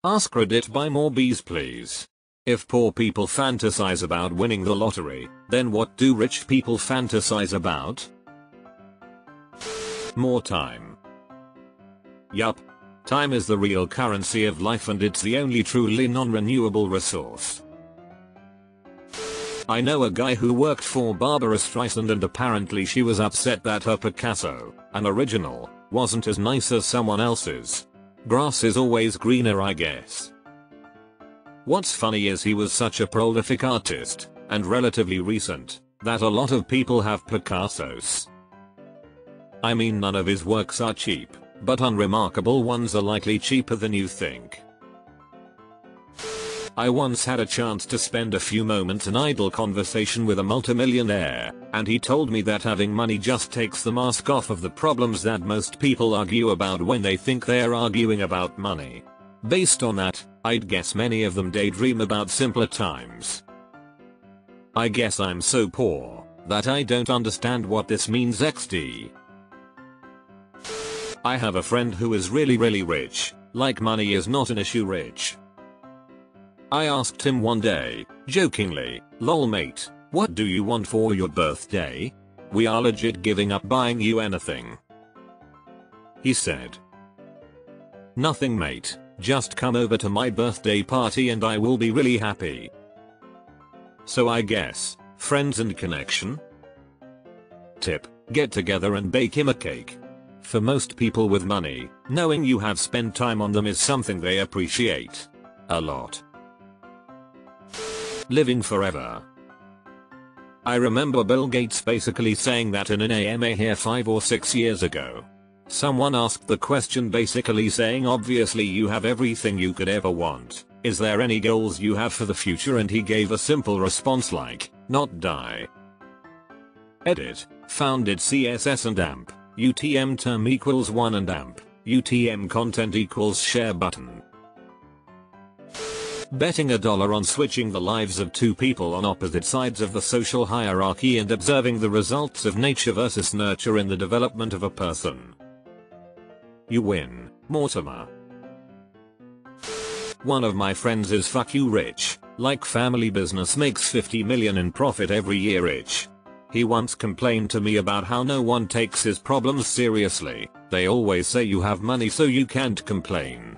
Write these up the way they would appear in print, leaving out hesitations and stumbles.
AskReddit, buy more bees please. If poor people fantasize about winning the lottery, then what do rich people fantasize about? More time. Yup. Time is the real currency of life and it's the only truly non-renewable resource. I know a guy who worked for Barbara Streisand and apparently she was upset that her Picasso, an original, wasn't as nice as someone else's. Grass is always greener, I guess. What's funny is he was such a prolific artist, and relatively recent, that a lot of people have Picassos. I mean, none of his works are cheap, but unremarkable ones are likely cheaper than you think. I once had a chance to spend a few moments in idle conversation with a multimillionaire, and he told me that having money just takes the mask off of the problems that most people argue about when they think they're arguing about money. Based on that, I'd guess many of them daydream about simpler times. I guess I'm so poor that I don't understand what this means XD. I have a friend who is really rich, like money is not an issue rich. I asked him one day, jokingly, "Lol mate, what do you want for your birthday? We are legit giving up buying you anything." He said, "Nothing mate, just come over to my birthday party and I will be really happy." So I guess, friends and connection? Tip, get together and bake him a cake. For most people with money, knowing you have spent time on them is something they appreciate a lot. Living forever. I remember Bill Gates basically saying that in an AMA here 5 or 6 years ago. Someone asked the question basically saying, obviously you have everything you could ever want. Is there any goals you have for the future? And he gave a simple response like, not die. Edit. Founded CSS and AMP. UTM term equals 1 and AMP. UTM content equals share button. Betting $1 on switching the lives of two people on opposite sides of the social hierarchy and observing the results of nature versus nurture in the development of a person. You win, Mortimer. One of my friends is fuck you rich, like family business makes 50 million in profit every year rich. He once complained to me about how no one takes his problems seriously, they always say you have money so you can't complain.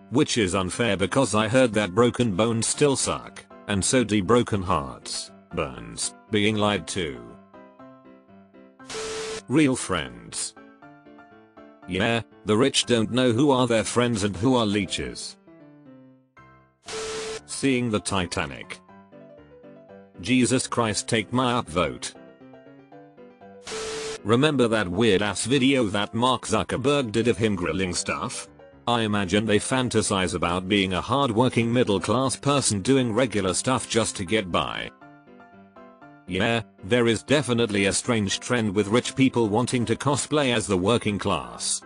Which is unfair because I heard that broken bones still suck, and so do broken hearts, burns, being lied to. Real friends. Yeah, the rich don't know who are their friends and who are leeches. Seeing the Titanic. Jesus Christ, take my upvote. Remember that weird ass video that Mark Zuckerberg did of him grilling stuff? I imagine they fantasize about being a hard-working middle-class person doing regular stuff just to get by. Yeah, there is definitely a strange trend with rich people wanting to cosplay as the working class.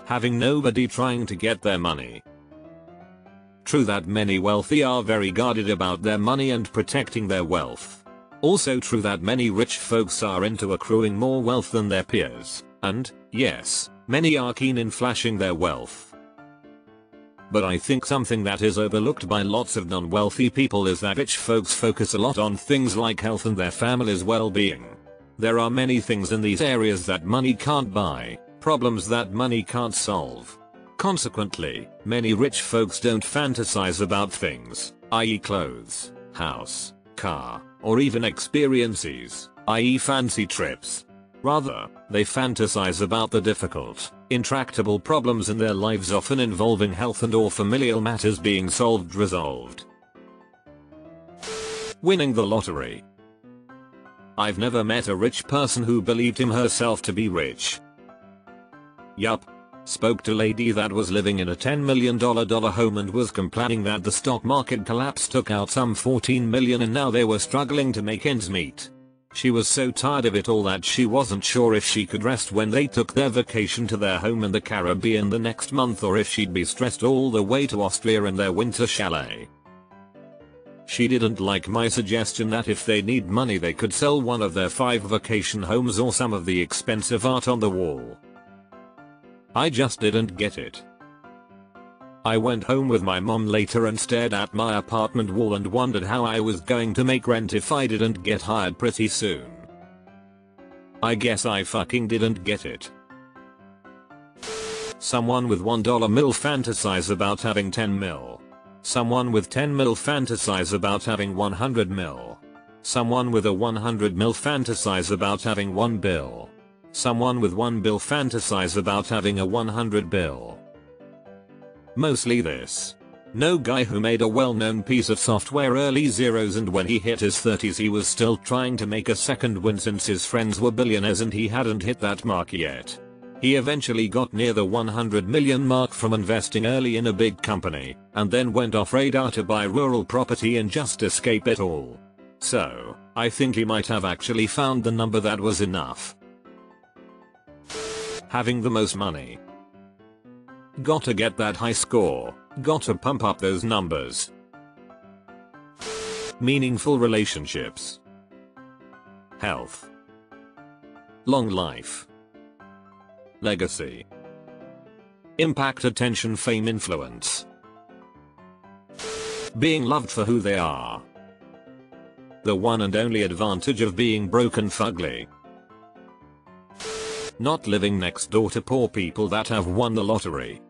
Having nobody trying to get their money. True that many wealthy are very guarded about their money and protecting their wealth. Also true that many rich folks are into accruing more wealth than their peers, and, yes, many are keen in flashing their wealth. But I think something that is overlooked by lots of non-wealthy people is that rich folks focus a lot on things like health and their family's well-being. There are many things in these areas that money can't buy, problems that money can't solve. Consequently, many rich folks don't fantasize about things, i.e. clothes, house, car, or even experiences, i.e. fancy trips. Rather, they fantasize about the difficult, intractable problems in their lives often involving health and or familial matters being resolved. Winning the lottery. I've never met a rich person who believed him herself to be rich. Yup. Spoke to lady that was living in a $10 million home and was complaining that the stock market collapse took out some 14 million and now they were struggling to make ends meet. She was so tired of it all that she wasn't sure if she could rest when they took their vacation to their home in the Caribbean the next month or if she'd be stressed all the way to Austria in their winter chalet. She didn't like my suggestion that if they need money they could sell one of their 5 vacation homes or some of the expensive art on the wall. I just didn't get it. I went home with my mom later and stared at my apartment wall and wondered how I was going to make rent if I didn't get hired pretty soon. I guess I fucking didn't get it. Someone with $1 mil fantasize about having 10 mil. Someone with 10 mil fantasize about having 100 mil. Someone with a 100 mil fantasize about having 1 bill. Someone with 1 bill fantasize about having a 100 bill. Mostly this. No guy who made a well-known piece of software early zeros and when he hit his 30s he was still trying to make a second win since his friends were billionaires and he hadn't hit that mark yet. He eventually got near the 100 million mark from investing early in a big company, and then went off radar to buy rural property and just escape it all. So, I think he might have actually found the number that was enough. Having the most money. Gotta get that high score, gotta pump up those numbers. Meaningful relationships. Health. Long life. Legacy. Impact, attention, fame, influence. Being loved for who they are. The one and only advantage of being broke and fugly. Not living next door to poor people that have won the lottery.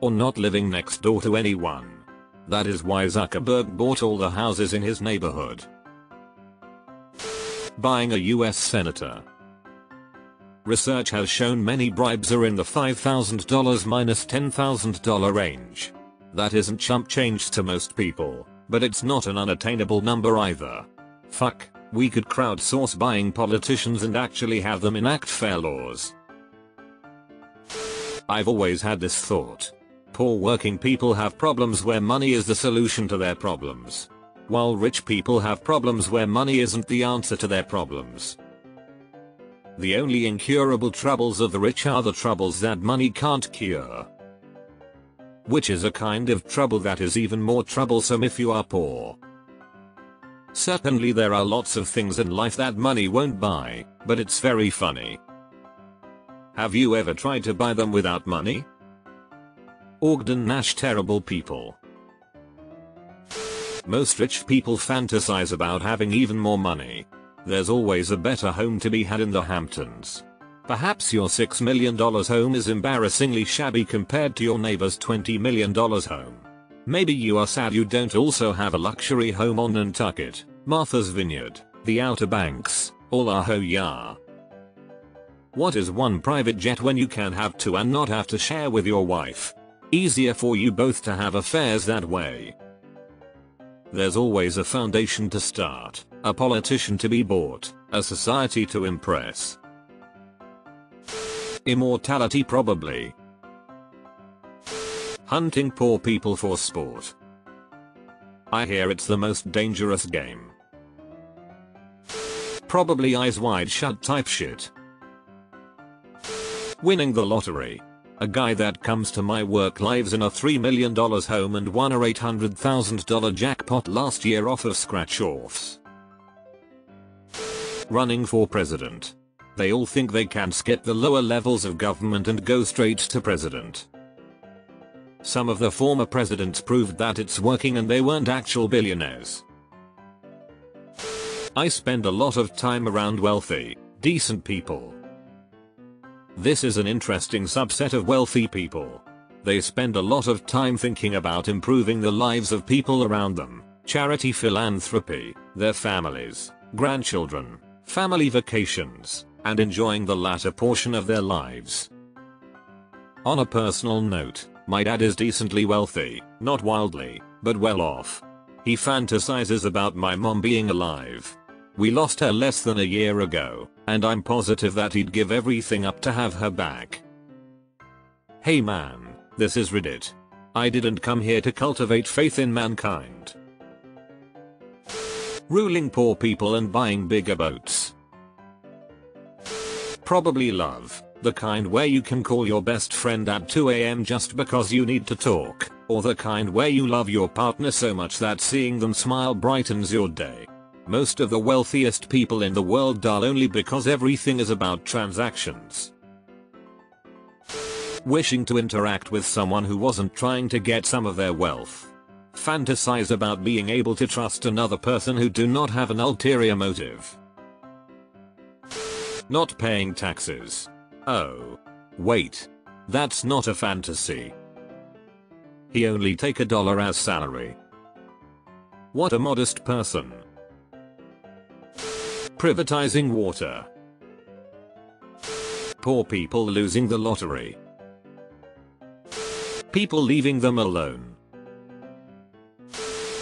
Or not living next door to anyone. That is why Zuckerberg bought all the houses in his neighborhood. Buying a US senator. Research has shown many bribes are in the $5,000 minus $10,000 range. That isn't chump change to most people, but it's not an unattainable number either. Fuck, we could crowdsource buying politicians and actually have them enact fair laws. I've always had this thought. Poor working people have problems where money is the solution to their problems. While rich people have problems where money isn't the answer to their problems. The only incurable troubles of the rich are the troubles that money can't cure. Which is a kind of trouble that is even more troublesome if you are poor. Certainly there are lots of things in life that money won't buy, but it's very funny. Have you ever tried to buy them without money? Ogden Nash, terrible people. Most rich people fantasize about having even more money. There's always a better home to be had in the Hamptons. Perhaps your $6 million home is embarrassingly shabby compared to your neighbor's $20 million home. Maybe you are sad you don't also have a luxury home on Nantucket, Martha's Vineyard, the Outer Banks, or La Jolla. What is one private jet when you can have two and not have to share with your wife? Easier for you both to have affairs that way. There's always a foundation to start, a politician to be bought, a society to impress. Immortality probably. Hunting poor people for sport. I hear it's the most dangerous game. Probably eyes wide shut type shit. Winning the lottery. A guy that comes to my work lives in a $3 million home and won a $800,000 jackpot last year off of scratch-offs. Running for president. They all think they can skip the lower levels of government and go straight to president. Some of the former presidents proved that it's working and they weren't actual billionaires. I spend a lot of time around wealthy, decent people. This is an interesting subset of wealthy people. They spend a lot of time thinking about improving the lives of people around them, charity, philanthropy, their families, grandchildren, family vacations, and enjoying the latter portion of their lives. On a personal note, my dad is decently wealthy, not wildly, but well off. He fantasizes about my mom being alive. We lost her less than a year ago, and I'm positive that he'd give everything up to have her back. Hey man, this is Reddit. I didn't come here to cultivate faith in mankind. Ruling poor people and buying bigger boats. Probably love, the kind where you can call your best friend at 2 AM just because you need to talk, or the kind where you love your partner so much that seeing them smile brightens your day. Most of the wealthiest people in the world dull only because everything is about transactions. Wishing to interact with someone who wasn't trying to get some of their wealth. Fantasize about being able to trust another person who do not have an ulterior motive. Not paying taxes. Oh. Wait. That's not a fantasy. He only take $1 as salary. What a modest person. Privatizing water. Poor people losing the lottery. People leaving them alone.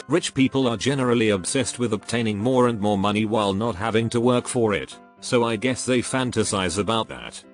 Rich people are generally obsessed with obtaining more and more money while not having to work for it, so I guess they fantasize about that.